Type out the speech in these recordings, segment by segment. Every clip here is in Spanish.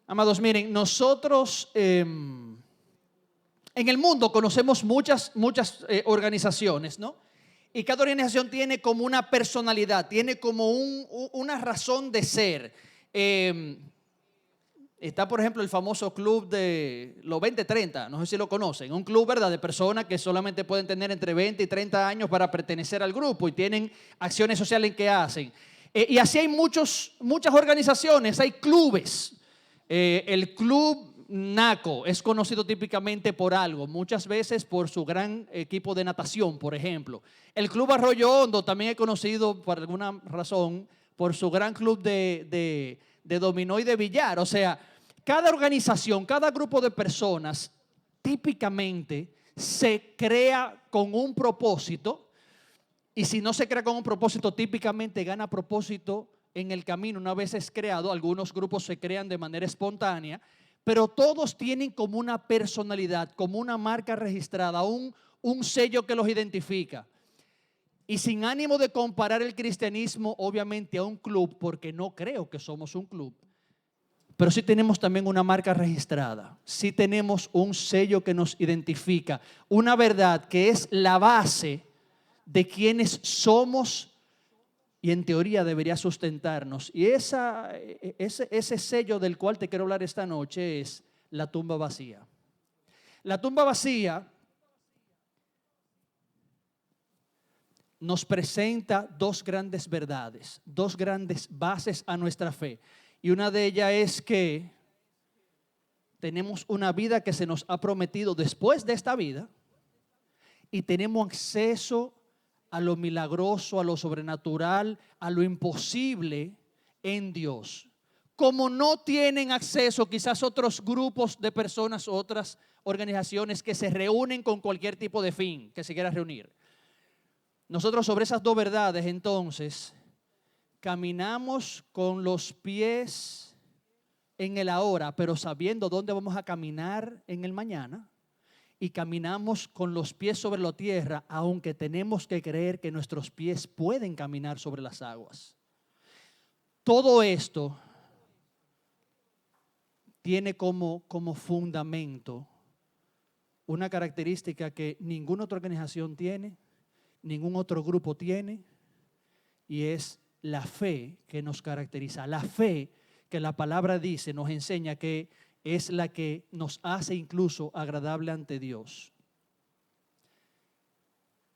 Amados, miren, nosotros en el mundo conocemos muchas organizaciones, ¿no? Y cada organización tiene como una personalidad, tiene como una razón de ser. Está, por ejemplo, el famoso club de los 20-30, no sé si lo conocen, un club, ¿verdad?, de personas que solamente pueden tener entre 20 y 30 años para pertenecer al grupo y tienen acciones sociales que hacen. Y así hay muchas organizaciones, hay clubes. El club NACO es conocido típicamente por algo, muchas veces por su gran equipo de natación, por ejemplo. El club Arroyo Hondo también es conocido por alguna razón por su gran club de dominó y de billar. O sea, cada organización, cada grupo de personas típicamente se crea con un propósito, y si no se crea con un propósito, típicamente gana propósito en el camino una vez es creado. Algunos grupos se crean de manera espontánea, pero todos tienen como una personalidad, como una marca registrada, un sello que los identifica. Y sin ánimo de comparar el cristianismo obviamente a un club, porque no creo que somos un club, pero sí tenemos también una marca registrada, sí tenemos un sello que nos identifica, una verdad que es la base de quienes somos y en teoría debería sustentarnos. Y ese sello del cual te quiero hablar esta noche es la tumba vacía. La tumba vacía nos presenta dos grandes verdades, dos grandes bases a nuestra fe. Y una de ellas es que tenemos una vida que se nos ha prometido después de esta vida y tenemos acceso a lo milagroso, a lo sobrenatural, a lo imposible en Dios. Como no tienen acceso quizás otros grupos de personas, otras organizaciones que se reúnen con cualquier tipo de fin que se quiera reunir. Nosotros sobre esas dos verdades entonces caminamos con los pies en el ahora, pero sabiendo dónde vamos a caminar en el mañana. Y caminamos con los pies sobre la tierra, aunque tenemos que creer que nuestros pies pueden caminar sobre las aguas. Todo esto tiene como fundamento una característica que ninguna otra organización tiene, ningún otro grupo tiene, y es la fe que nos caracteriza. La fe que la palabra dice, nos enseña que es la que nos hace incluso agradable ante Dios.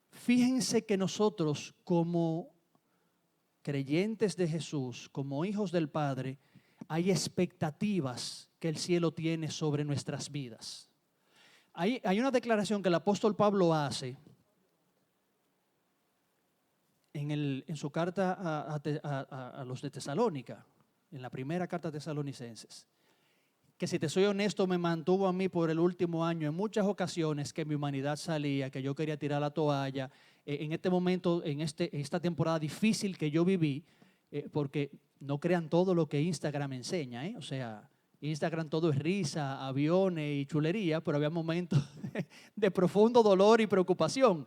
Fíjense que nosotros como creyentes de Jesús, como hijos del Padre, hay expectativas que el cielo tiene sobre nuestras vidas. Hay una declaración que el apóstol Pablo hace en su carta a los de Tesalónica, en la primera carta a Tesalonicenses, que si te soy honesto me mantuvo a mí por el último año en muchas ocasiones que mi humanidad salía, que yo quería tirar la toalla. En este momento, en esta temporada difícil que yo viví, porque no crean todo lo que Instagram enseña, o sea, Instagram todo es risa, aviones y chulería, pero había momentos de profundo dolor y preocupación.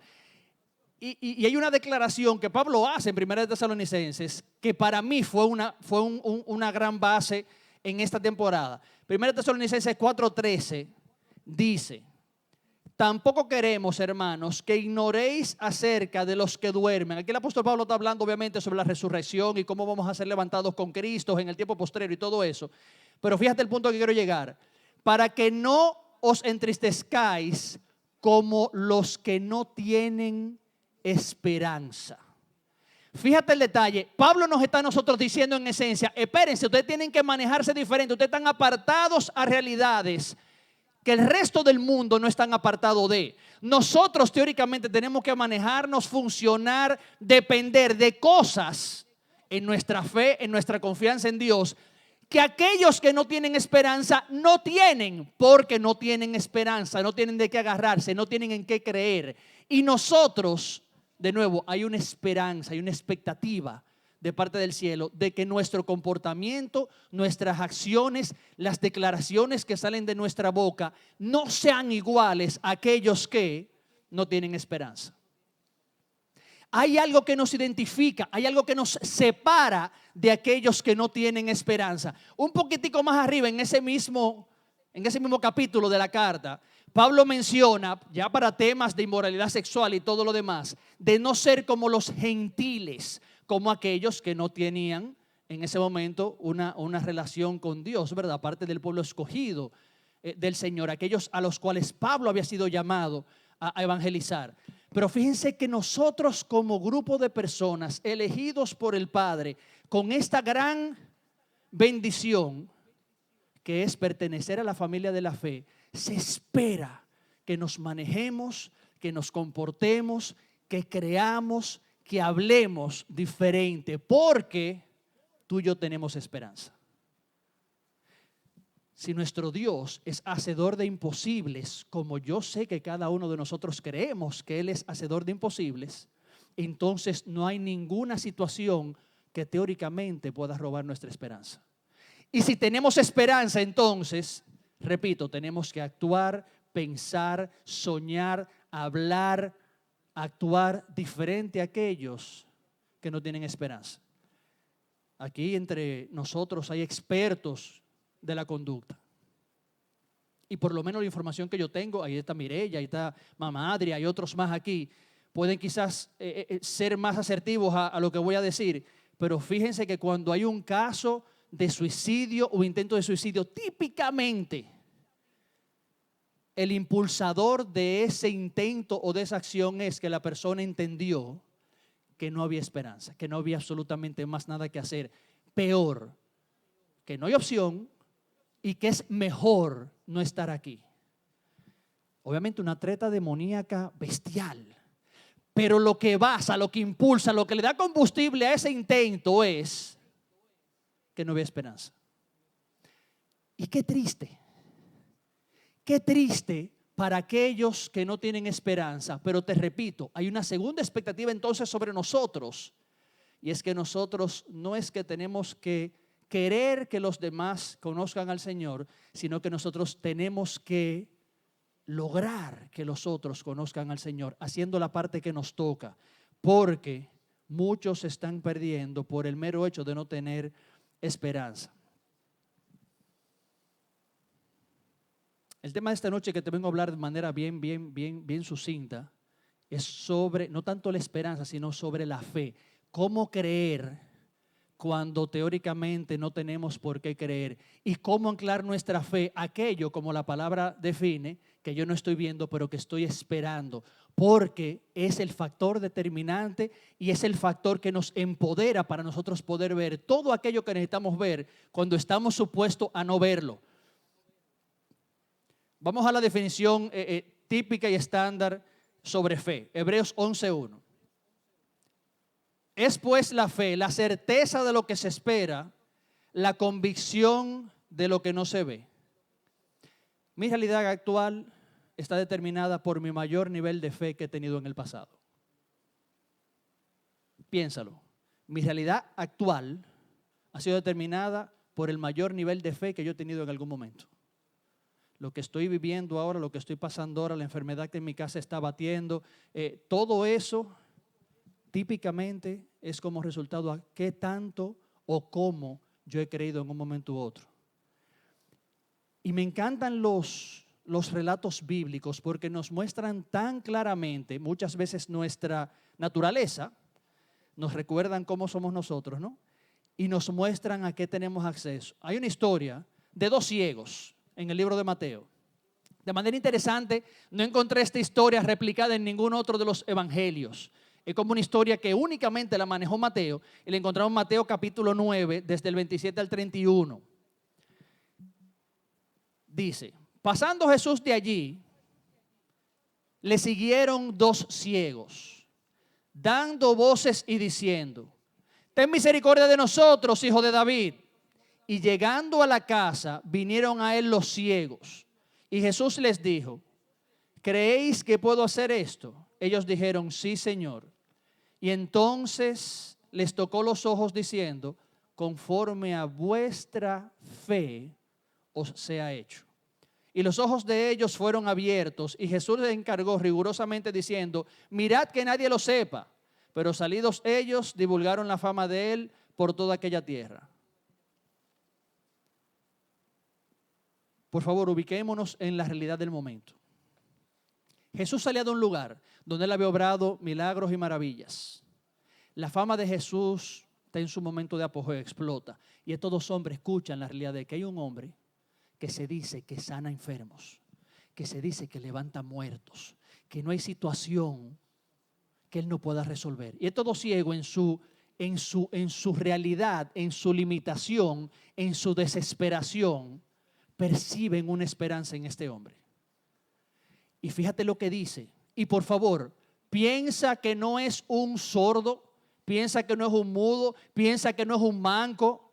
Y hay una declaración que Pablo hace en 1 Tesalonicenses que para mí fue una gran base en esta temporada. 1 Tesalonicenses 4:13 dice: tampoco queremos, hermanos, que ignoréis acerca de los que duermen. Aquí el apóstol Pablo está hablando obviamente sobre la resurrección y cómo vamos a ser levantados con Cristo en el tiempo postrero y todo eso. Pero fíjate el punto que quiero llegar. Para que no os entristezcáis como los que no tienen esperanza. Fíjate el detalle. Pablo nos está a nosotros diciendo en esencia: espérense, ustedes tienen que manejarse diferente. Ustedes están apartados a realidades que el resto del mundo no están apartados de. Nosotros teóricamente tenemos que manejarnos, funcionar, depender de cosas en nuestra fe, en nuestra confianza en Dios, que aquellos que no tienen esperanza no tienen, porque no tienen esperanza, no tienen de qué agarrarse, no tienen en qué creer. Y nosotros, de nuevo, hay una esperanza, hay una expectativa de parte del cielo de que nuestro comportamiento, nuestras acciones, las declaraciones que salen de nuestra boca no sean iguales a aquellos que no tienen esperanza. hay algo que nos identifica, hay algo que nos separa de aquellos que no tienen esperanza. Un poquitico más arriba, en ese mismo capítulo de la carta, Pablo menciona, ya para temas de inmoralidad sexual y todo lo demás, de no ser como los gentiles, como aquellos que no tenían en ese momento una relación con Dios, ¿verdad? Aparte del pueblo escogido del Señor, aquellos a los cuales Pablo había sido llamado a evangelizar. Pero fíjense que nosotros como grupo de personas elegidos por el Padre, con esta gran bendición que es pertenecer a la familia de la fe, se espera que nos manejemos, que nos comportemos, que creamos, que hablemos diferente, porque tú y yo tenemos esperanza. Si nuestro Dios es hacedor de imposibles, como yo sé que cada uno de nosotros creemos que Él es hacedor de imposibles, entonces no hay ninguna situación que teóricamente pueda robar nuestra esperanza. Y si tenemos esperanza, entonces, repito, tenemos que actuar, pensar, soñar, hablar, actuar diferente a aquellos que no tienen esperanza. Aquí entre nosotros hay expertos de la conducta. Y por lo menos la información que yo tengo, ahí está Mireya, ahí está Mamá Adri, hay otros más aquí, pueden quizás ser más asertivos a lo que voy a decir, pero fíjense que cuando hay un caso de suicidio o intento de suicidio, típicamente el impulsador de ese intento o de esa acción es que la persona entendió que no había esperanza, que no había absolutamente más nada que hacer. Peor, que no hay opción y que es mejor no estar aquí. Obviamente una treta demoníaca bestial, pero lo que basa, lo que impulsa, lo que le da combustible a ese intento es que no había esperanza. Y qué triste para aquellos que no tienen esperanza. Pero te repito, hay una segunda expectativa entonces sobre nosotros, y es que nosotros no es que tenemos que querer que los demás conozcan al Señor, sino que nosotros tenemos que lograr que los otros conozcan al Señor, haciendo la parte que nos toca, porque muchos se están perdiendo por el mero hecho de no tener esperanza. El tema de esta noche que te vengo a hablar de manera bien sucinta es sobre, no tanto la esperanza, sino sobre la fe. ¿Cómo creer cuando teóricamente no tenemos por qué creer? Y cómo anclar nuestra fe a aquello, como la palabra define, que yo no estoy viendo, pero que estoy esperando. Porque es el factor determinante y es el factor que nos empodera para nosotros poder ver todo aquello que necesitamos ver cuando estamos supuestos a no verlo. Vamos a la definición típica y estándar sobre fe. Hebreos 11:1. Es pues la fe, la certeza de lo que se espera, la convicción de lo que no se ve. Mi realidad actual está determinada por mi mayor nivel de fe que he tenido en el pasado. Piénsalo. Mi realidad actual ha sido determinada por el mayor nivel de fe que yo he tenido en algún momento. Lo que estoy viviendo ahora, lo que estoy pasando ahora, la enfermedad que en mi casa está batiendo, todo eso típicamente es como resultado a qué tanto o cómo yo he creído en un momento u otro. Y me encantan los relatos bíblicos porque nos muestran tan claramente muchas veces nuestra naturaleza, nos recuerdan cómo somos nosotros, ¿no? Y nos muestran a qué tenemos acceso. Hay una historia de dos ciegos en el libro de Mateo. De manera interesante, no encontré esta historia replicada en ningún otro de los evangelios. Es como una historia que únicamente la manejó Mateo, y la encontramos en Mateo capítulo 9, desde el 27 al 31. Dice: pasando Jesús de allí, le siguieron dos ciegos, dando voces y diciendo: ten misericordia de nosotros, hijo de David. Y llegando a la casa, vinieron a él los ciegos. Y Jesús les dijo: ¿creéis que puedo hacer esto? Ellos dijeron: sí, Señor. Y entonces les tocó los ojos diciendo: conforme a vuestra fe os sea hecho. Y los ojos de ellos fueron abiertos, y Jesús les encargó rigurosamente diciendo: mirad que nadie lo sepa. Pero salidos ellos, divulgaron la fama de él por toda aquella tierra. Por favor, ubiquémonos en la realidad del momento. Jesús salía de un lugar donde él había obrado milagros y maravillas. La fama de Jesús está en su momento de apogeo, explota. Y estos dos hombres escuchan la realidad de que hay un hombre que se dice que sana enfermos, que se dice que levanta muertos, que no hay situación que él no pueda resolver. Y estos dos ciegos en su realidad, en su limitación, en su desesperación, perciben una esperanza en este hombre. Y fíjate lo que dice. Y por favor, piensa que no es un sordo, piensa que no es un mudo, piensa que no es un manco,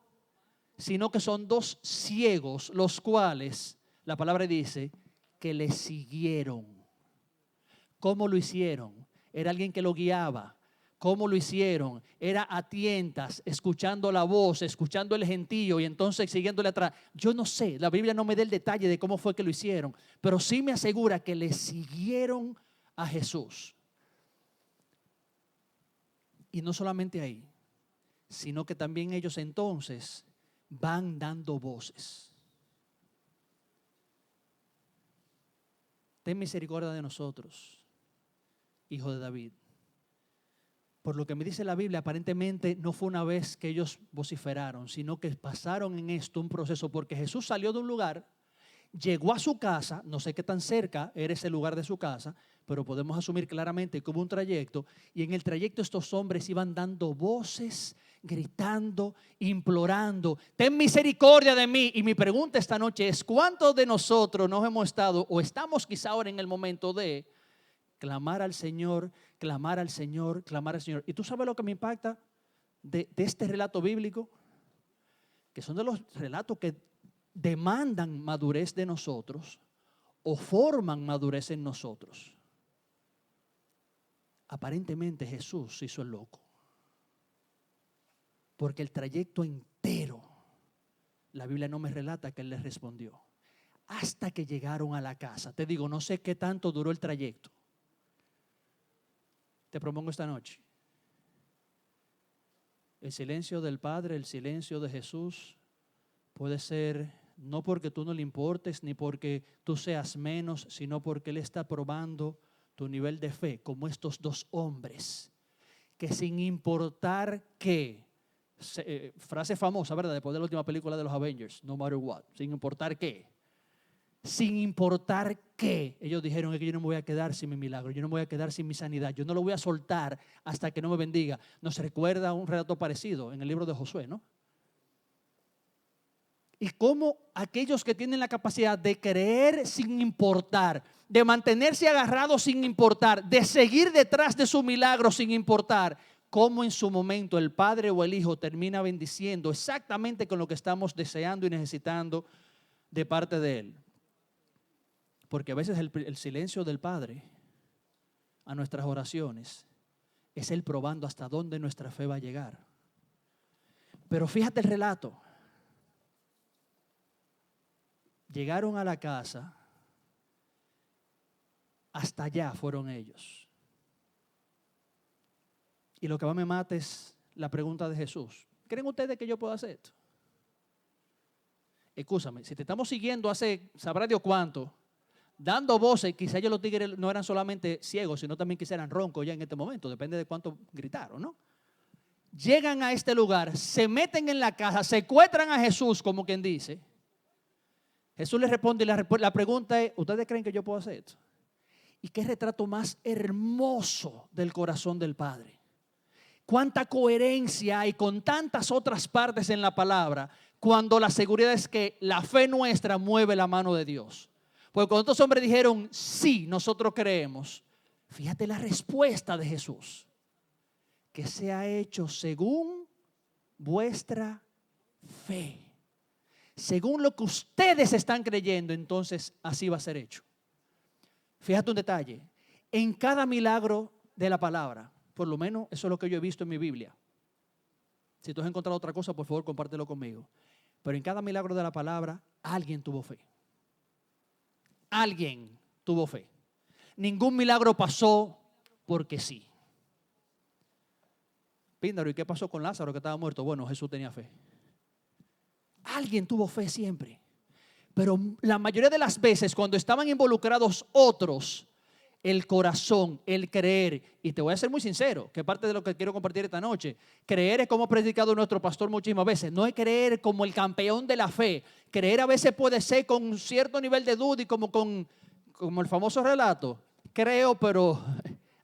sino que son dos ciegos, los cuales, la palabra dice, que le siguieron. ¿Cómo lo hicieron? Era alguien que lo guiaba. ¿Cómo lo hicieron? Era a tientas, escuchando la voz, escuchando el gentío y entonces siguiéndole atrás. Yo no sé, la Biblia no me da el detalle de cómo fue que lo hicieron, pero sí me asegura que le siguieron a Jesús. Y no solamente ahí, sino que también ellos entonces van dando voces. Ten misericordia de nosotros, hijo de David. Por lo que me dice la Biblia, aparentemente no fue una vez que ellos vociferaron, sino que pasaron en esto un proceso, porque Jesús salió de un lugar, llegó a su casa, no sé qué tan cerca era ese lugar de su casa, pero podemos asumir claramente que hubo un trayecto, y en el trayecto estos hombres iban dando voces, gritando, implorando, ten misericordia de mí. Y mi pregunta esta noche es, ¿cuántos de nosotros nos hemos estado o estamos quizá ahora en el momento de clamar al Señor, clamar al Señor, clamar al Señor? Y tú sabes lo que me impacta de este relato bíblico, que son de los relatos que demandan madurez de nosotros o forman madurez en nosotros. Aparentemente Jesús hizo el loco, porque el trayecto entero, la Biblia no me relata que él les respondió, hasta que llegaron a la casa. Te digo, no sé qué tanto duró el trayecto. Te propongo esta noche, el silencio del Padre, el silencio de Jesús puede ser no porque tú no le importes ni porque tú seas menos, sino porque Él está probando tu nivel de fe, como estos dos hombres que sin importar qué, frase famosa, ¿verdad? Después de la última película de los Avengers, no matter what, sin importar qué. Sin importar qué, ellos dijeron que yo no me voy a quedar sin mi milagro, yo no me voy a quedar sin mi sanidad, yo no lo voy a soltar hasta que no me bendiga. Nos recuerda un relato parecido en el libro de Josué, ¿no? Y cómo aquellos que tienen la capacidad de creer sin importar, de mantenerse agarrados sin importar, de seguir detrás de su milagro sin importar, cómo en su momento el Padre o el Hijo termina bendiciendo exactamente con lo que estamos deseando y necesitando de parte de Él. Porque a veces el silencio del Padre a nuestras oraciones es Él probando hasta dónde nuestra fe va a llegar. Pero fíjate el relato. Llegaron a la casa, hasta allá fueron ellos. Y lo que más me mata es la pregunta de Jesús. ¿Creen ustedes que yo puedo hacer esto? Escúchame, si te estamos siguiendo hace, sabrá Dios cuánto, dando voces, quizá ellos los tigres no eran solamente ciegos, sino también quizá eran roncos ya en este momento, depende de cuánto gritaron, ¿no? Llegan a este lugar, se meten en la casa, secuestran a Jesús, como quien dice. Jesús les responde y la pregunta es, ¿ustedes creen que yo puedo hacer esto? ¿Y qué retrato más hermoso del corazón del Padre? Cuánta coherencia hay con tantas otras partes en la palabra cuando la seguridad es que la fe nuestra mueve la mano de Dios. Porque cuando estos hombres dijeron, sí, nosotros creemos, fíjate la respuesta de Jesús, que sea hecho según vuestra fe. Según lo que ustedes están creyendo, entonces así va a ser hecho. Fíjate un detalle, en cada milagro de la palabra, por lo menos eso es lo que yo he visto en mi Biblia. Si tú has encontrado otra cosa, por favor, compártelo conmigo. Pero en cada milagro de la palabra, alguien tuvo fe. Alguien tuvo fe. Ningún milagro pasó porque sí. Píndaro, ¿y qué pasó con Lázaro que estaba muerto? Bueno, Jesús tenía fe. Alguien tuvo fe siempre. Pero la mayoría de las veces cuando estaban involucrados otros, el corazón, el creer, y te voy a ser muy sincero, que parte de lo que quiero compartir esta noche, creer es como ha predicado nuestro pastor muchísimas veces, no es creer como el campeón de la fe. Creer a veces puede ser con un cierto nivel de duda y como el famoso relato, creo, pero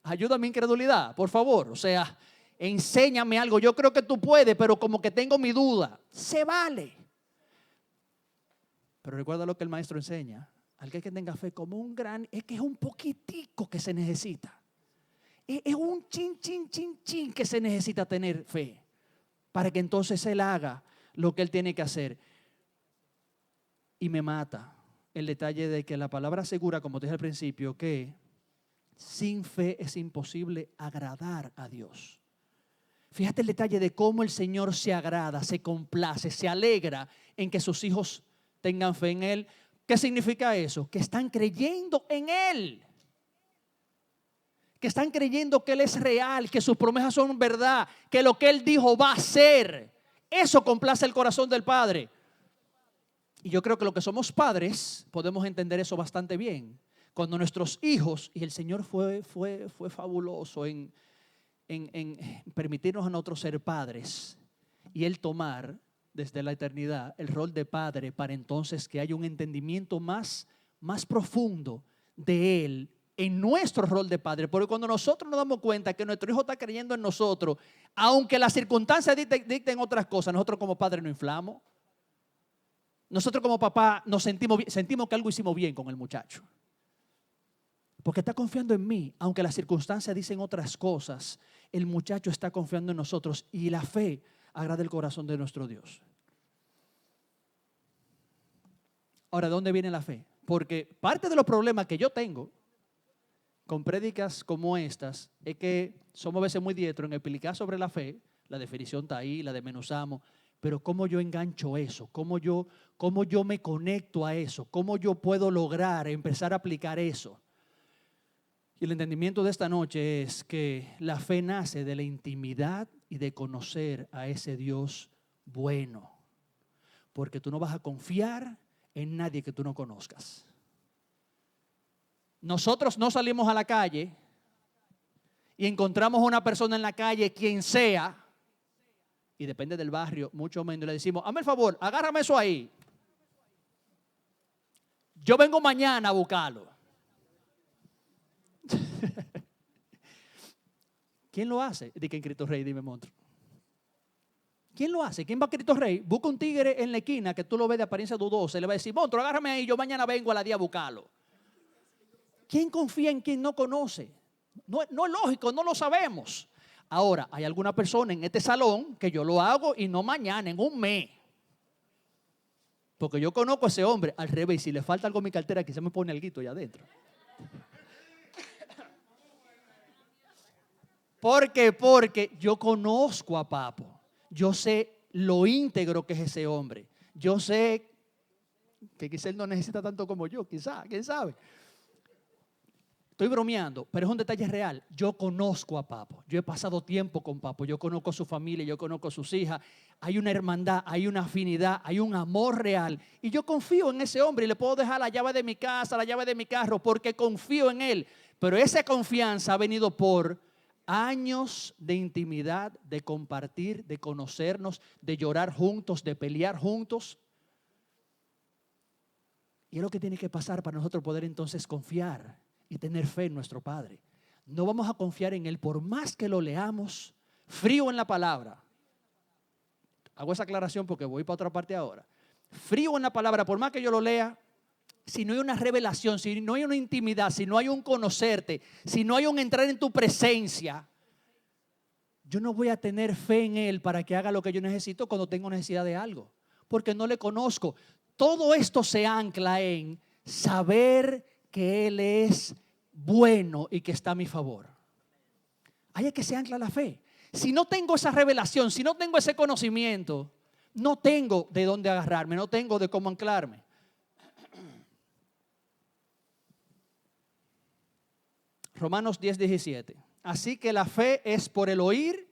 ayuda a mi incredulidad, por favor. O sea, enséñame algo, yo creo que tú puedes, pero como que tengo mi duda. Se vale. Pero recuerda lo que el maestro enseña. Al que tenga fe como un gran, es que es un poquitico que se necesita. Es un chin que se necesita tener fe para que entonces él haga lo que él tiene que hacer. Y me mata el detalle de que la palabra asegura, como te dije al principio, que sin fe es imposible agradar a Dios. Fíjate el detalle de cómo el Señor se agrada, se complace, se alegra en que sus hijos tengan fe en Él. ¿Qué significa eso? Que están creyendo en Él. Que están creyendo que Él es real, que sus promesas son verdad, que lo que Él dijo va a ser. Eso complace el corazón del Padre. Y yo creo que los que somos padres podemos entender eso bastante bien. Cuando nuestros hijos, y el Señor fue fabuloso en permitirnos a nosotros ser padres y Él tomar desde la eternidad el rol de padre para entonces que haya un entendimiento más profundo de Él en nuestro rol de padre. Porque cuando nosotros nos damos cuenta que nuestro hijo está creyendo en nosotros, aunque las circunstancias dicten otras cosas, nosotros como padres nos inflamos. Nosotros como papá nos sentimos que algo hicimos bien con el muchacho. Porque está confiando en mí, aunque las circunstancias dicen otras cosas, el muchacho está confiando en nosotros y la fe agrada el corazón de nuestro Dios. Ahora, ¿de dónde viene la fe? Porque parte de los problemas que yo tengo con prédicas como estas es que somos a veces muy diestros en explicar sobre la fe. La definición está ahí, la desmenuzamos, pero ¿cómo yo engancho eso? ¿Cómo yo me conecto a eso? ¿Cómo yo puedo lograr empezar a aplicar eso? Y el entendimiento de esta noche es que la fe nace de la intimidad y de conocer a ese Dios bueno. Porque tú no vas a confiar en nadie que tú no conozcas. Nosotros no salimos a la calle y encontramos a una persona en la calle, quien sea, y depende del barrio, mucho menos, le decimos, hazme el favor, agárrame eso ahí. Yo vengo mañana a buscarlo. ¿Quién lo hace? Di que en Cristo Rey, dime, monstruo. ¿Quién lo hace? ¿Quién va a Cristo Rey? Busca un tigre en la esquina que tú lo ves de apariencia dudosa y le va a decir, monstruo, agárrame ahí, yo mañana vengo a la día a buscarlo. ¿Quién confía en quien no conoce? No es lógico, no lo sabemos. Ahora, hay alguna persona en este salón que yo lo hago y no mañana, en un mes. Porque yo conozco a ese hombre. Al revés, si le falta algo en mi cartera, quizá me pone alguito allá adentro. ¿Por qué? Porque yo conozco a Papo. Yo sé lo íntegro que es ese hombre. Yo sé que quizá él no necesita tanto como yo, quizá, quién sabe. Estoy bromeando, pero es un detalle real. Yo conozco a Papo. Yo he pasado tiempo con Papo. Yo conozco a su familia, yo conozco a sus hijas. Hay una hermandad, hay una afinidad, hay un amor real. Y yo confío en ese hombre y le puedo dejar la llave de mi casa, la llave de mi carro, porque confío en él. Pero esa confianza ha venido por años de intimidad, de compartir, de conocernos, de llorar juntos, de pelear juntos. Y es lo que tiene que pasar para nosotros poder entonces confiar y tener fe en nuestro Padre. No vamos a confiar en Él por más que lo leamos frío en la palabra. Hago esa aclaración porque voy para otra parte ahora. Frío en la palabra, por más que yo lo lea, si no hay una revelación, si no hay una intimidad, si no hay un conocerte, si no hay un entrar en tu presencia, yo no voy a tener fe en Él para que haga lo que yo necesito cuando tengo necesidad de algo, porque no le conozco. Todo esto se ancla en saber que Él es bueno y que está a mi favor. Ahí es que se ancla la fe. Si no tengo esa revelación, si no tengo ese conocimiento, no tengo de dónde agarrarme, no tengo de cómo anclarme. Romanos 10:17. Así que la fe es por el oír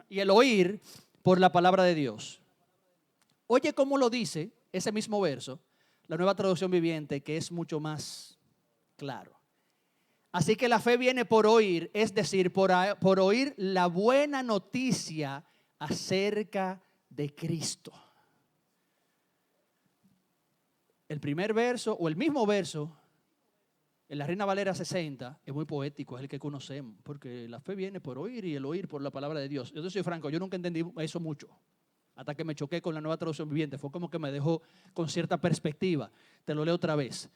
y el oír por la palabra de Dios. Oye cómo lo dice ese mismo verso, la Nueva Traducción Viviente, que es mucho más claro. Así que la fe viene por oír, es decir, por oír la buena noticia acerca de Cristo. El primer verso o el mismo verso en la Reina Valera 60 es muy poético, es el que conocemos, porque la fe viene por oír y el oír por la palabra de Dios. Yo soy franco, yo nunca entendí eso mucho, hasta que me choqué con la Nueva Traducción Viviente. Fue como que me dejó con cierta perspectiva. Te lo leo otra vez.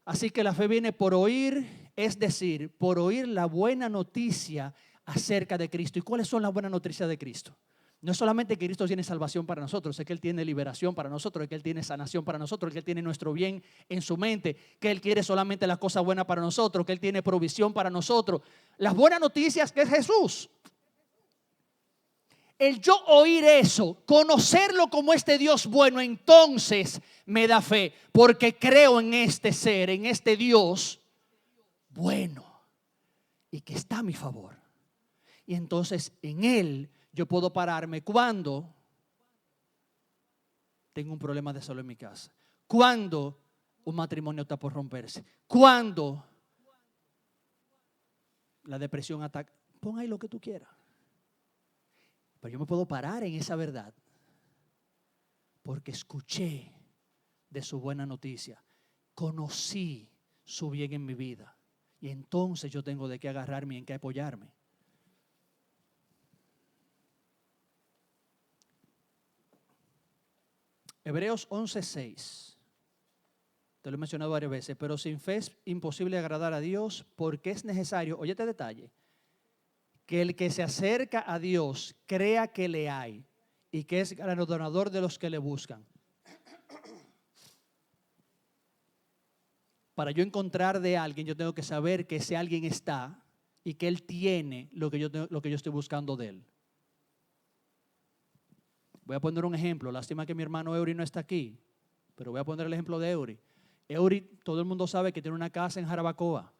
Así que la fe viene por oír, es decir, por oír la buena noticia acerca de Cristo. ¿Y cuáles son las buenas noticias de Cristo? No es solamente que Cristo tiene salvación para nosotros, es que Él tiene liberación para nosotros, es que Él tiene sanación para nosotros, es que Él tiene nuestro bien en su mente, que Él quiere solamente las cosas buenas para nosotros, que Él tiene provisión para nosotros. Las buenas noticias que es Jesús. El yo oír eso, conocerlo como este Dios bueno, entonces me da fe, porque creo en este ser, en este Dios bueno y que está a mi favor. Y entonces en Él yo puedo pararme cuando tengo un problema de salud en mi casa, cuando un matrimonio está por romperse, cuando la depresión ataca. Pon ahí lo que tú quieras. Pero yo me puedo parar en esa verdad porque escuché de su buena noticia, conocí su bien en mi vida y entonces yo tengo de qué agarrarme y en qué apoyarme. Hebreos 11:6. Te lo he mencionado varias veces, pero sin fe es imposible agradar a Dios porque es necesario, oye este detalle, que el que se acerca a Dios crea que le hay y que es galardonador de los que le buscan. Para yo encontrar de alguien, yo tengo que saber que ese alguien está y que él tiene lo que yo estoy buscando de él. Voy a poner un ejemplo. Lástima que mi hermano Eury no está aquí, pero voy a poner el ejemplo de Eury. Eury, todo el mundo sabe que tiene una casa en Jarabacoa.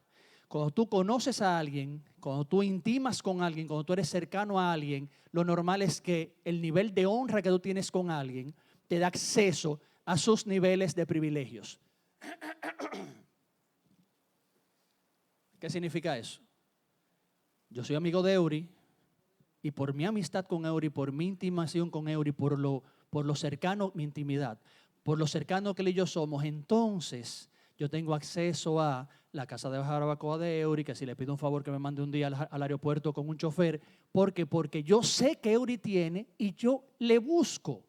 Cuando tú conoces a alguien, cuando tú intimas con alguien, cuando tú eres cercano a alguien, lo normal es que el nivel de honra que tú tienes con alguien te da acceso a sus niveles de privilegios. ¿Qué significa eso? Yo soy amigo de Eury y por mi amistad con Eury, por mi intimación con Eury, por lo cercano, mi intimidad, por lo cercano que él y yo somos, entonces yo tengo acceso a la casa de Jarabacoa de Eury, que si le pido un favor que me mande un día al aeropuerto con un chofer, porque yo sé que Eury tiene y yo le busco.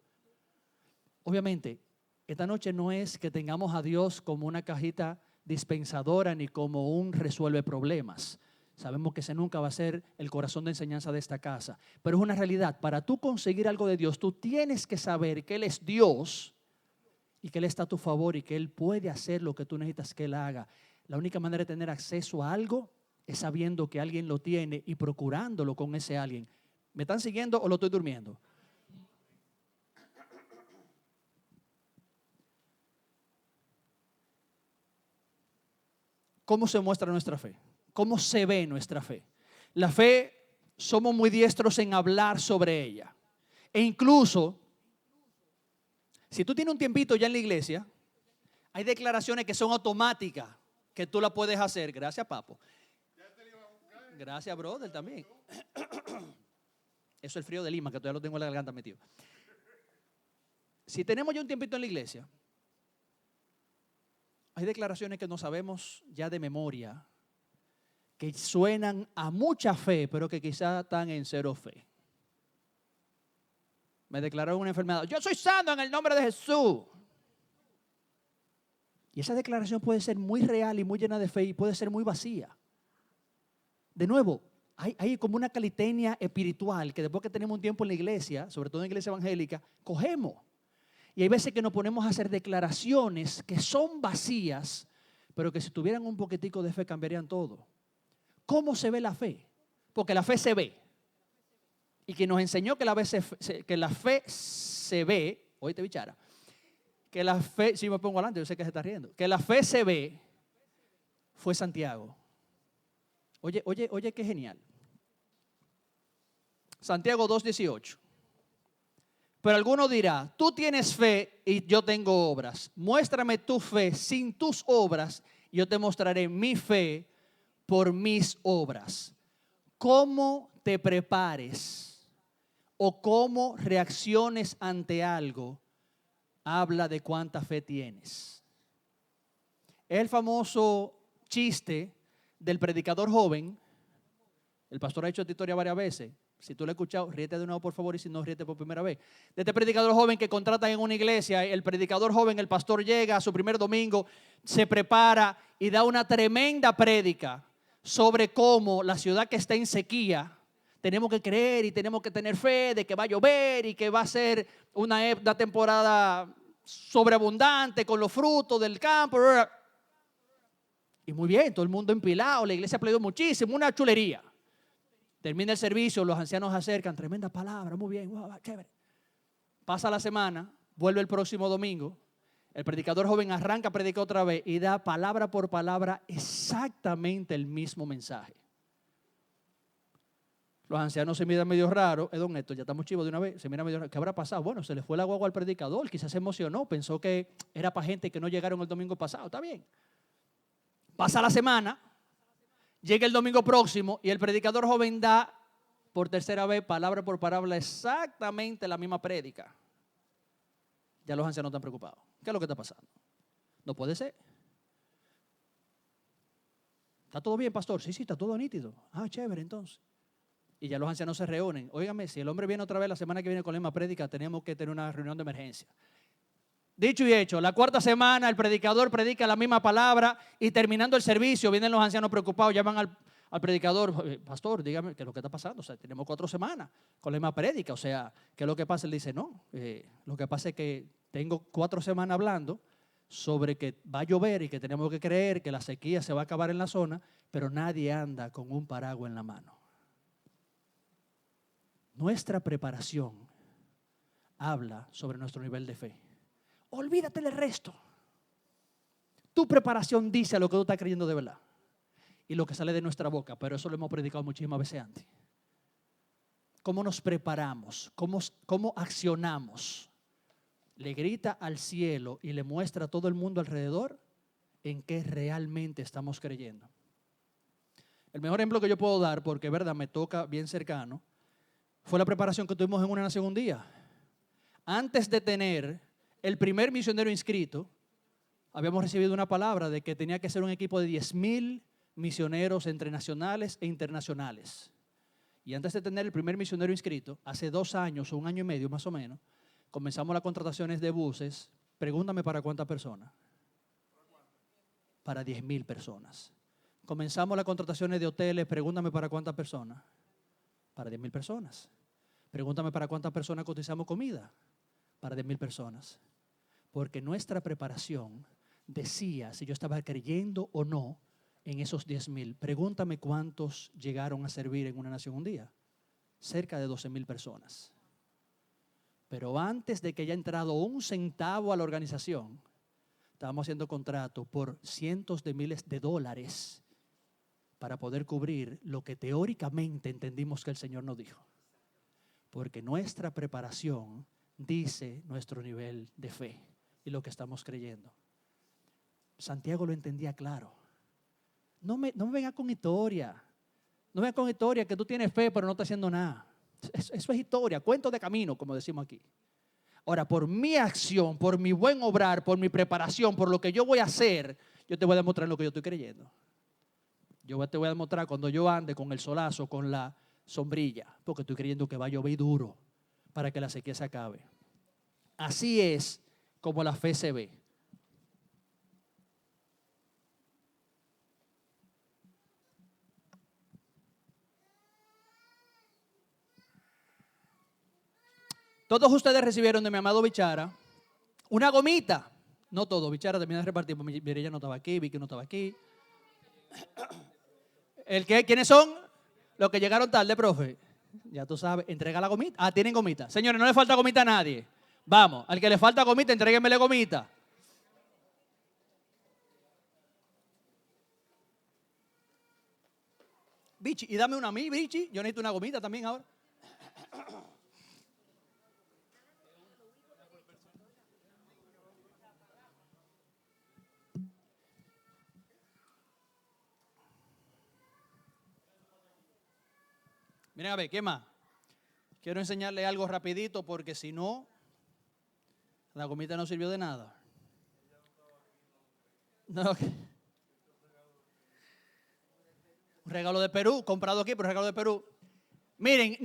Obviamente, esta noche no es que tengamos a Dios como una cajita dispensadora ni como un resuelve problemas. Sabemos que ese nunca va a ser el corazón de enseñanza de esta casa, pero es una realidad. Para tú conseguir algo de Dios, tú tienes que saber que Él es Dios y que Él está a tu favor y que Él puede hacer lo que tú necesitas que Él haga. La única manera de tener acceso a algo es sabiendo que alguien lo tiene y procurándolo con ese alguien. ¿Me están siguiendo o lo estoy durmiendo? ¿Cómo se muestra nuestra fe? ¿Cómo se ve nuestra fe? La fe, somos muy diestros en hablar sobre ella. E incluso, si tú tienes un tiempito ya en la iglesia, hay declaraciones que son automáticas, que tú la puedes hacer. Gracias, papo. Gracias, brother, también. Eso es el frío de Lima, que todavía lo tengo en la garganta metido. Si tenemos ya un tiempito en la iglesia, hay declaraciones que no sabemos ya de memoria, que suenan a mucha fe, pero que quizás están en cero fe. Me declararon una enfermedad. Yo soy sano en el nombre de Jesús. Y esa declaración puede ser muy real y muy llena de fe y puede ser muy vacía. De nuevo, hay como una calitenia espiritual que después que tenemos un tiempo en la iglesia, sobre todo en la iglesia evangélica, cogemos. Y hay veces que nos ponemos a hacer declaraciones que son vacías, pero que si tuvieran un poquitico de fe cambiarían todo. ¿Cómo se ve la fe? Porque la fe se ve. Y quien nos enseñó que la fe se ve, oíste bichara, que la fe, si me pongo adelante, yo sé que se está riendo, que la fe se ve, fue Santiago. Oye, qué genial. Santiago 2:18. Pero alguno dirá, tú tienes fe y yo tengo obras. Muéstrame tu fe sin tus obras y yo te mostraré mi fe por mis obras. Cómo te prepares o cómo reacciones ante algo habla de cuánta fe tienes. El famoso chiste del predicador joven, el pastor ha hecho esta historia varias veces. Si tú lo has escuchado, ríete de nuevo por favor, y si no, ríete por primera vez. De este predicador joven que contratan en una iglesia, el predicador joven, el pastor llega a su primer domingo, se prepara y da una tremenda prédica sobre cómo la ciudad que está en sequía, tenemos que creer y tenemos que tener fe de que va a llover y que va a ser una temporada sobreabundante con los frutos del campo. Y muy bien, todo el mundo empilado, la iglesia ha aplaudido muchísimo, una chulería. Termina el servicio, los ancianos se acercan, tremenda palabra, muy bien, wow, chévere. Pasa la semana, vuelve el próximo domingo, el predicador joven arranca a predicar otra vez y da palabra por palabra exactamente el mismo mensaje. Los ancianos se miran medio raro, don Héctor, ya estamos chivos de una vez, se mira medio raro, ¿qué habrá pasado? Bueno, se le fue la guagua al predicador, quizás se emocionó, pensó que era para gente que no llegaron el domingo pasado, está bien. Pasa la semana. Llega el domingo próximo y el predicador joven da por tercera vez, palabra por palabra, exactamente la misma prédica. Ya los ancianos están preocupados. ¿Qué es lo que está pasando? No puede ser. ¿Está todo bien, pastor? Sí, está todo nítido. Ah, chévere, entonces. Y ya los ancianos se reúnen. Óigame, si el hombre viene otra vez la semana que viene con la misma prédica, tenemos que tener una reunión de emergencia. Dicho y hecho, la cuarta semana el predicador predica la misma palabra y terminando el servicio vienen los ancianos preocupados, llaman al predicador, pastor, dígame qué es lo que está pasando. O sea, tenemos 4 semanas con la misma prédica, o sea, ¿qué es lo que pasa? Él dice, no, lo que pasa es que tengo 4 semanas hablando sobre que va a llover y que tenemos que creer que la sequía se va a acabar en la zona, pero nadie anda con un paraguas en la mano. Nuestra preparación habla sobre nuestro nivel de fe. Olvídate del resto. Tu preparación dice a lo que tú estás creyendo de verdad y lo que sale de nuestra boca, pero eso lo hemos predicado muchísimas veces antes. ¿Cómo nos preparamos? ¿Cómo accionamos? Le grita al cielo y le muestra a todo el mundo alrededor en qué realmente estamos creyendo. El mejor ejemplo que yo puedo dar, porque verdad me toca bien cercano, fue la preparación que tuvimos en Una Nación un día. Antes de tener el primer misionero inscrito, habíamos recibido una palabra de que tenía que ser un equipo de 10,000 misioneros entre nacionales e internacionales. Y antes de tener el primer misionero inscrito, hace 2 años o 1 año y medio más o menos, comenzamos las contrataciones de buses. Pregúntame para cuántas personas. Para 10,000 personas. Comenzamos las contrataciones de hoteles. Pregúntame para cuántas personas. Para 10,000 personas. Pregúntame para cuántas personas cotizamos comida. Para 10,000 personas. Porque nuestra preparación decía si yo estaba creyendo o no en esos 10,000. Pregúntame cuántos llegaron a servir en Una Nación un día. Cerca de 12,000 personas. Pero antes de que haya entrado un centavo a la organización, estábamos haciendo contratos por cientos de miles de dólares para poder cubrir lo que teóricamente entendimos que el Señor nos dijo. Porque nuestra preparación dice nuestro nivel de fe y lo que estamos creyendo. Santiago lo entendía claro. No me venga con historia. No me venga con historia que tú tienes fe pero no estás haciendo nada. Eso es historia, cuento de camino, como decimos aquí. Ahora, por mi acción, por mi buen obrar, por mi preparación, por lo que yo voy a hacer, yo te voy a demostrar lo que yo estoy creyendo. Yo te voy a demostrar cuando yo ande con el solazo, con la sombrilla, porque estoy creyendo que va a llover duro para que la sequía se acabe. Así es como la fe se ve. Todos ustedes recibieron de mi amado Bichara una gomita. No todo, Bichara termina de repartir. Mirella no estaba aquí, Vicky no estaba aquí. ¿Quiénes son? Los que llegaron tarde, profe. Ya tú sabes, entrega la gomita. Ah, tienen gomita. Señores, no le falta gomita a nadie. Vamos, al que le falta gomita, entréguenmele gomita. Bichi, y dame una a mí, Bichi. Yo necesito una gomita también ahora. Miren a ver, ¿qué más? Quiero enseñarle algo rapidito porque si no, la gomita no sirvió de nada. No, un regalo de Perú, comprado aquí, pero regalo de Perú. Miren,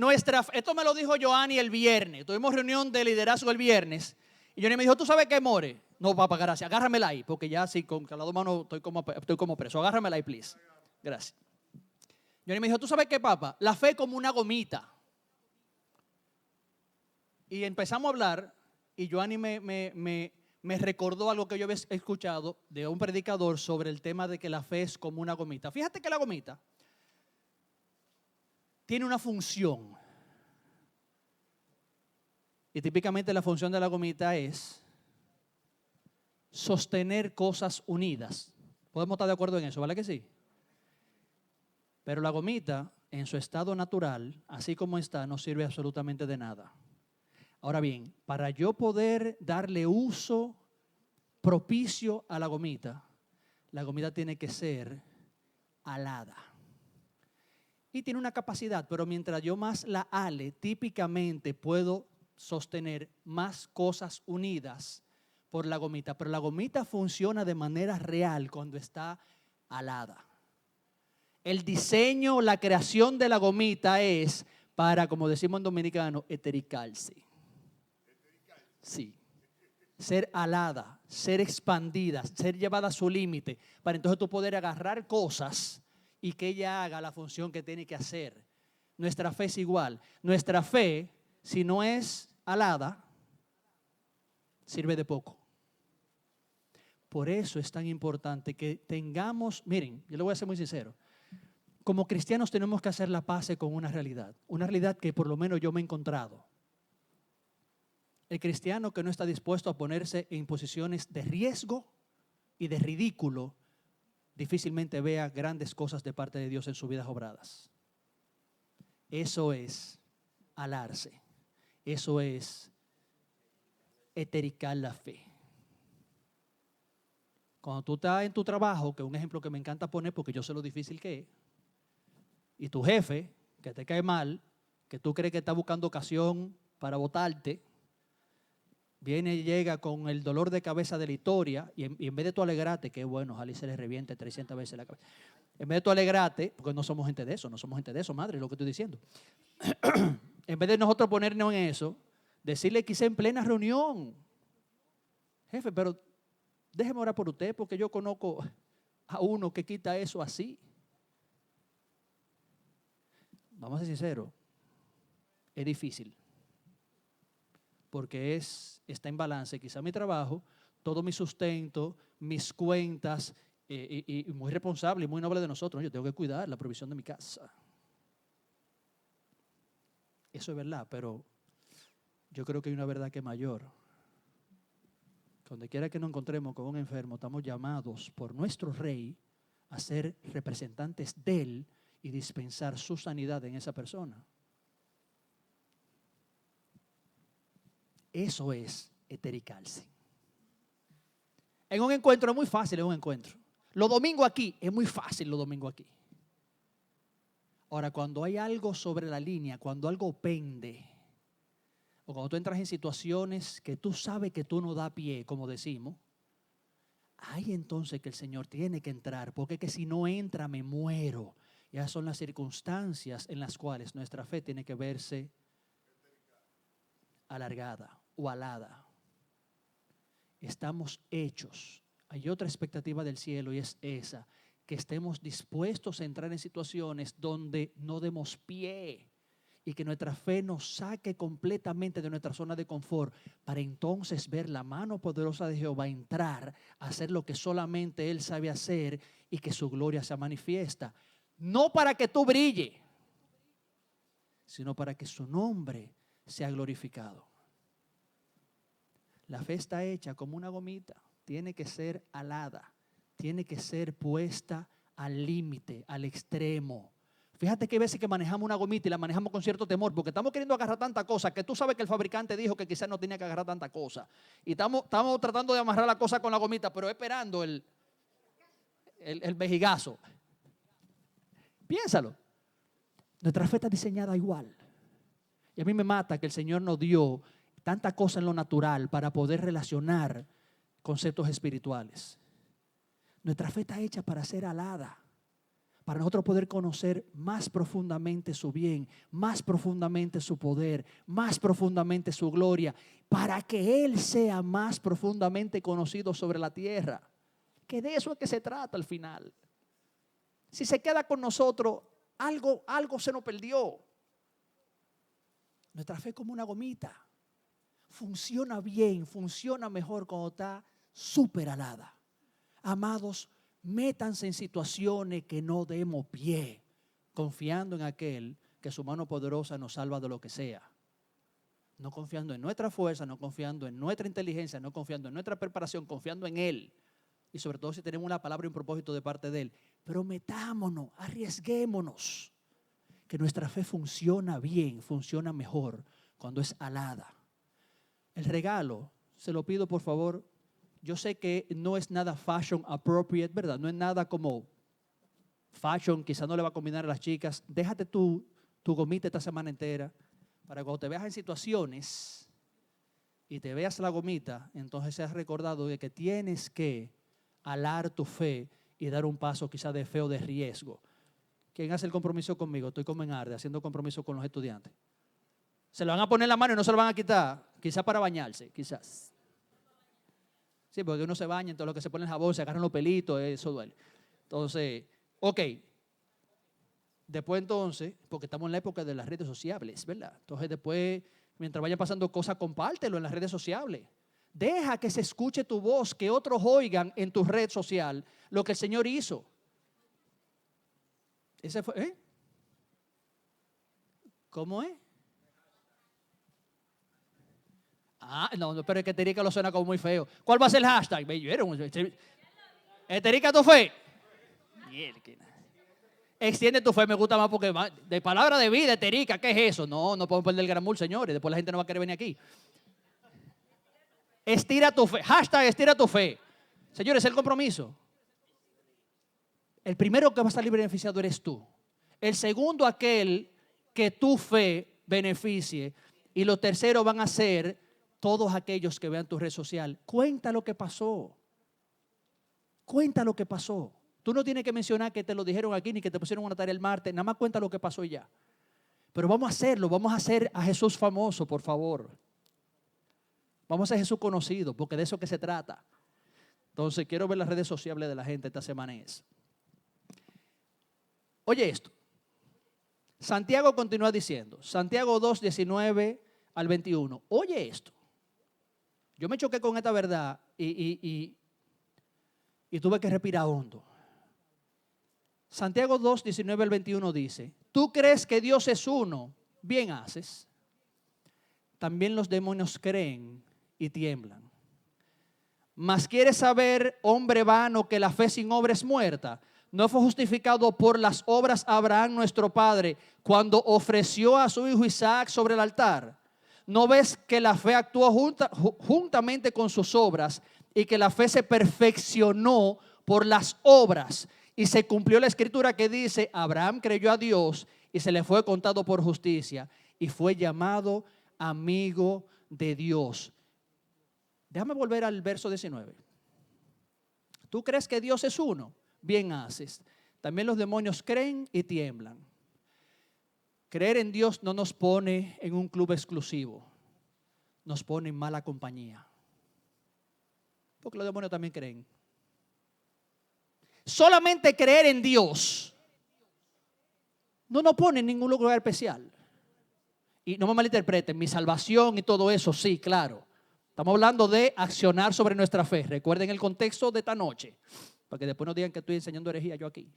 esto me lo dijo Joanny el viernes. Tuvimos reunión de liderazgo el viernes. Y Joanny me dijo, ¿tú sabes qué, more? No, papá, gracias. Agárramela ahí, porque ya sí, con las dos manos estoy como preso. Agárramela ahí, please. Gracias. Joanny me dijo, ¿tú sabes qué, papá? La fe es como una gomita. Y empezamos a hablar, y Joanny me recordó algo que yo había escuchado de un predicador sobre el tema de que la fe es como una gomita. Fíjate que la gomita tiene una función. Y típicamente la función de la gomita es sostener cosas unidas. Podemos estar de acuerdo en eso, ¿vale que sí? Pero la gomita, en su estado natural, así como está, no sirve absolutamente de nada. Ahora bien, para yo poder darle uso propicio a la gomita tiene que ser alada. Y tiene una capacidad, pero mientras yo más la ale, típicamente puedo sostener más cosas unidas por la gomita. Pero la gomita funciona de manera real cuando está alada. El diseño, la creación de la gomita es para, como decimos en dominicano, etericarse. Sí. Ser alada, ser expandida, ser llevada a su límite, para entonces tú poder agarrar cosas y que ella haga la función que tiene que hacer. Nuestra fe es igual. Nuestra fe, si no es alada, sirve de poco. Por eso es tan importante que tengamos, miren, yo le voy a ser muy sincero, como cristianos tenemos que hacer la paz con una realidad que por lo menos yo me he encontrado. El cristiano que no está dispuesto a ponerse en posiciones de riesgo y de ridículo, difícilmente vea grandes cosas de parte de Dios en sus vidas obradas. Eso es alarse. Eso es etericar la fe. Cuando tú estás en tu trabajo, que es un ejemplo que me encanta poner porque yo sé lo difícil que es, y tu jefe, que te cae mal, que tú crees que está buscando ocasión para botarte, viene y llega con el dolor de cabeza de la historia y en vez de tú alegrarte, que bueno, ojalá y se le reviente 300 veces la cabeza. En vez de tú alegrarte, porque no somos gente de eso, madre, lo que estoy diciendo. En vez de nosotros ponernos en eso, decirle quizá en plena reunión, jefe, pero déjeme orar por usted porque yo conozco a uno que quita eso así. Vamos a ser sinceros, es difícil. Porque está en balance quizá mi trabajo, todo mi sustento, mis cuentas, y muy responsable y muy noble de nosotros. Yo tengo que cuidar la provisión de mi casa. Eso es verdad, pero yo creo que hay una verdad que es mayor. Donde quiera que nos encontremos con un enfermo, estamos llamados por nuestro Rey a ser representantes de Él y dispensar su sanidad en esa persona. Eso es etericarse. En un encuentro es muy fácil, Los domingos aquí, es muy fácil los domingos aquí. Ahora, cuando hay algo sobre la línea, cuando algo pende, o cuando tú entras en situaciones que tú sabes que tú no das pie, como decimos, ahí entonces que el Señor tiene que entrar, porque es que si no entra me muero. Ya son las circunstancias en las cuales nuestra fe tiene que verse alargada o alada. Estamos hechos. Hay otra expectativa del cielo y es esa, que estemos dispuestos a entrar en situaciones donde no demos pie y que nuestra fe nos saque completamente de nuestra zona de confort para entonces ver la mano poderosa de Jehová entrar a hacer lo que solamente Él sabe hacer y que su gloria se manifiesta. No para que tú brille, sino para que su nombre sea glorificado. La fe está hecha como una gomita, tiene que ser alada, tiene que ser puesta al límite, al extremo. Fíjate que hay veces que manejamos una gomita y la manejamos con cierto temor porque estamos queriendo agarrar tanta cosa que tú sabes que el fabricante dijo que quizás no tenía que agarrar tanta cosa. Y estamos tratando de amarrar la cosa con la gomita, pero esperando el vejigazo. Piénsalo. Nuestra fe está diseñada igual. Y a mí me mata que el Señor nos dio tanta cosa en lo natural para poder relacionar conceptos espirituales. Nuestra fe está hecha para ser alada, para nosotros poder conocer más profundamente su bien, más profundamente su poder, más profundamente su gloria, para que Él sea más profundamente conocido sobre la tierra. Que de eso es que se trata al final. Si se queda con nosotros, algo se nos perdió. Nuestra fe es como una gomita. Funciona bien, funciona mejor cuando está súper alada. Amados, métanse en situaciones que no demos pie, confiando en aquel que su mano poderosa nos salva de lo que sea. No confiando en nuestra fuerza, no confiando en nuestra inteligencia, no confiando en nuestra preparación, confiando en Él. Y sobre todo si tenemos una palabra y un propósito de parte de Él. Pero metámonos, arriesguémonos. Que nuestra fe funciona bien, funciona mejor cuando es alada. El regalo, se lo pido por favor. Yo sé que no es nada fashion appropriate, ¿verdad? No es nada como fashion, quizás no le va a combinar a las chicas. Déjate tu gomita esta semana entera para cuando te veas en situaciones y te veas la gomita, entonces seas recordado de que tienes que alar tu fe y dar un paso quizás de fe o de riesgo. ¿Quién hace el compromiso conmigo? Estoy como en Arde, haciendo compromiso con los estudiantes. Se lo van a poner en la mano y no se lo van a quitar, quizás para bañarse, quizás. Sí, porque uno se baña, entonces lo que se pone el jabón, se agarran los pelitos, eso duele. Entonces, ok. Después entonces, porque estamos en la época de las redes sociales, ¿verdad? Entonces después, mientras vayan pasando cosas, compártelo en las redes sociales. Deja que se escuche tu voz, que otros oigan en tu red social lo que el Señor hizo. Ese fue, ¿Cómo es? No, pero es que Terica lo suena como muy feo. ¿Cuál va a ser el hashtag? Terica tu fe. Extiende tu fe, me gusta más porque de palabra de vida, Terica, ¿qué es eso? No podemos perder el gramul, señores. Después la gente no va a querer venir aquí. Estira tu fe. Hashtag estira tu fe. Señores, el compromiso. El primero que va a salir beneficiado eres tú. El segundo, aquel que tu fe beneficie. Y los terceros van a ser todos aquellos que vean tu red social. Cuenta lo que pasó. Cuenta lo que pasó. Tú no tienes que mencionar que te lo dijeron aquí ni que te pusieron una tarea el martes. Nada más cuenta lo que pasó y ya. Pero vamos a hacerlo. Vamos a hacer a Jesús famoso, por favor. Vamos a hacer a Jesús conocido, porque de eso que se trata. Entonces, quiero ver las redes sociales de la gente esta semana. Oye esto. Santiago continúa diciendo. Santiago 2, 19 al 21. Oye esto. Yo me choqué con esta verdad y tuve que respirar hondo. Santiago 2, 19 al 21 dice: ¿Tú crees que Dios es uno? Bien haces. También los demonios creen y tiemblan. Mas quieres saber, hombre vano, que la fe sin obra es muerta. ¿No fue justificado por las obras Abraham nuestro padre cuando ofreció a su hijo Isaac sobre el altar? ¿No ves que la fe actuó juntamente con sus obras y que la fe se perfeccionó por las obras? Y se cumplió la escritura que dice: Abraham creyó a Dios y se le fue contado por justicia y fue llamado amigo de Dios. Déjame volver al verso 19. ¿Tú crees que Dios es uno? Bien haces. También los demonios creen y tiemblan. Creer en Dios no nos pone en un club exclusivo. Nos pone en mala compañía. Porque los demonios también creen. Solamente creer en Dios no nos pone en ningún lugar especial. Y no me malinterpreten, mi salvación y todo eso, sí, claro. Estamos hablando de accionar sobre nuestra fe. Recuerden el contexto de esta noche, para que después no digan que estoy enseñando herejía yo aquí.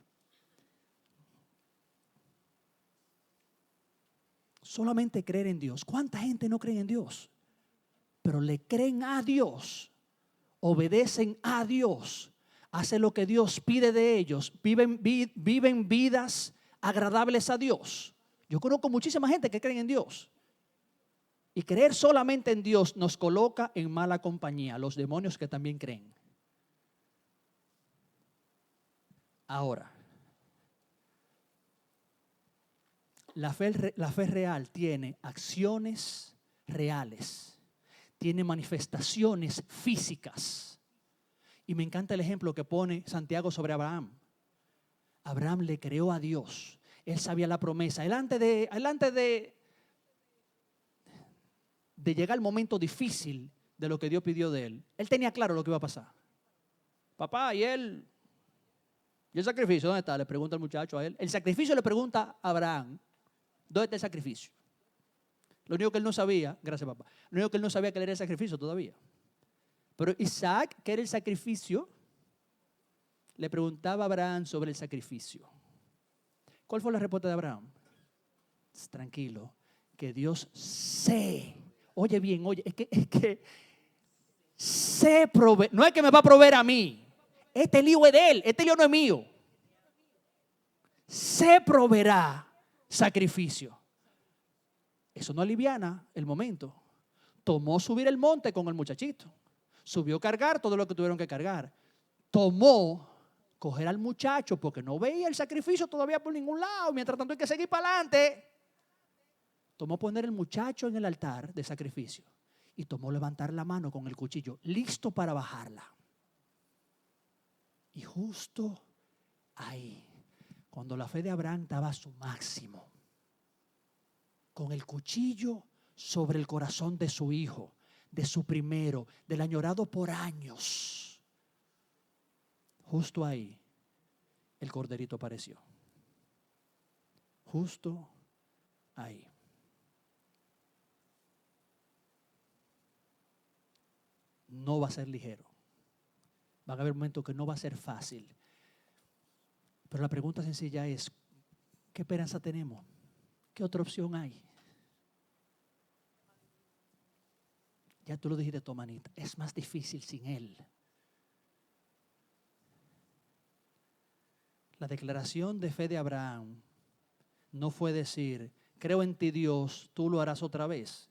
Solamente creer en Dios. ¿Cuánta gente no cree en Dios? Pero le creen a Dios, obedecen a Dios, hacen lo que Dios pide de ellos, viven vidas agradables a Dios. Yo conozco muchísima gente que cree en Dios. Y creer solamente en Dios nos coloca en mala compañía, los demonios que también creen. Ahora, La fe real tiene acciones reales, tiene manifestaciones físicas. Y me encanta el ejemplo que pone Santiago sobre Abraham. Abraham le creó a Dios. Él sabía la promesa. Él antes de llegar al momento difícil de lo que Dios pidió de él, él tenía claro lo que iba a pasar. Papá, ¿y el sacrificio dónde está? Le pregunta el muchacho a él. El sacrificio le pregunta a Abraham, ¿dónde está el sacrificio? Lo único que él no sabía, gracias papá, lo único que él no sabía que él era el sacrificio todavía. Pero Isaac, que era el sacrificio, le preguntaba a Abraham sobre el sacrificio. ¿Cuál fue la respuesta de Abraham? Tranquilo, que Dios oye bien, es que no es que me va a proveer a mí. Este lío es de él, este lío no es mío. Se proveerá sacrificio. Eso no aliviana el momento. Tomó subir el monte con el muchachito. Subió a cargar todo lo que tuvieron que cargar. Tomó coger al muchacho porque no veía el sacrificio todavía por ningún lado. Mientras tanto hay que seguir para adelante. Tomó poner el muchacho en el altar de sacrificio. Y tomó levantar la mano con el cuchillo, listo para bajarla. Y justo ahí, cuando la fe de Abraham estaba a su máximo, con el cuchillo sobre el corazón de su hijo, de su primero, del añorado por años, justo ahí el corderito apareció. Justo ahí. No va a ser ligero. Van a haber momentos que no va a ser fácil. Pero la pregunta sencilla es, ¿qué esperanza tenemos? ¿Qué otra opción hay? Ya tú lo dijiste, Tomanita, es más difícil sin Él. La declaración de fe de Abraham no fue decir, creo en ti Dios, tú lo harás otra vez.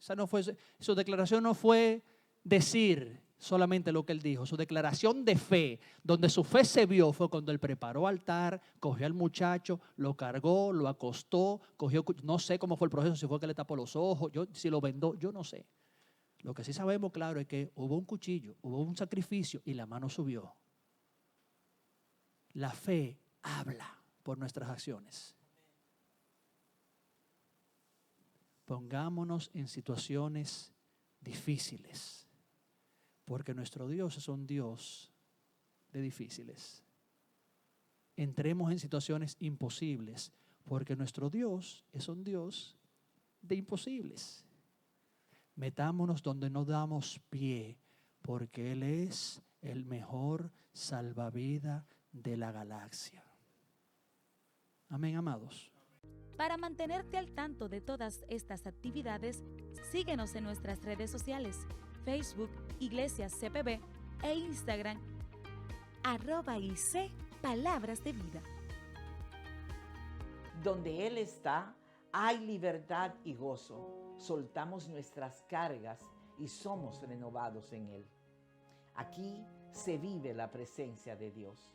Su declaración no fue decir solamente lo que él dijo. Su declaración de fe, donde su fe se vio, fue cuando él preparó altar, cogió al muchacho, lo cargó, lo acostó, no sé cómo fue el proceso, si fue que le tapó los ojos, si lo vendó, yo no sé. Lo que sí sabemos claro es que hubo un cuchillo, hubo un sacrificio y la mano subió. La fe habla por nuestras acciones. Pongámonos en situaciones difíciles, porque nuestro Dios es un Dios de difíciles. Entremos en situaciones imposibles, porque nuestro Dios es un Dios de imposibles. Metámonos donde no damos pie, porque Él es el mejor salvavidas de la galaxia. Amén, amados. Para mantenerte al tanto de todas estas actividades, síguenos en nuestras redes sociales, Facebook, Iglesias CPB e Instagram, @IC Palabras de Vida. Donde Él está, hay libertad y gozo. Soltamos nuestras cargas y somos renovados en Él. Aquí se vive la presencia de Dios.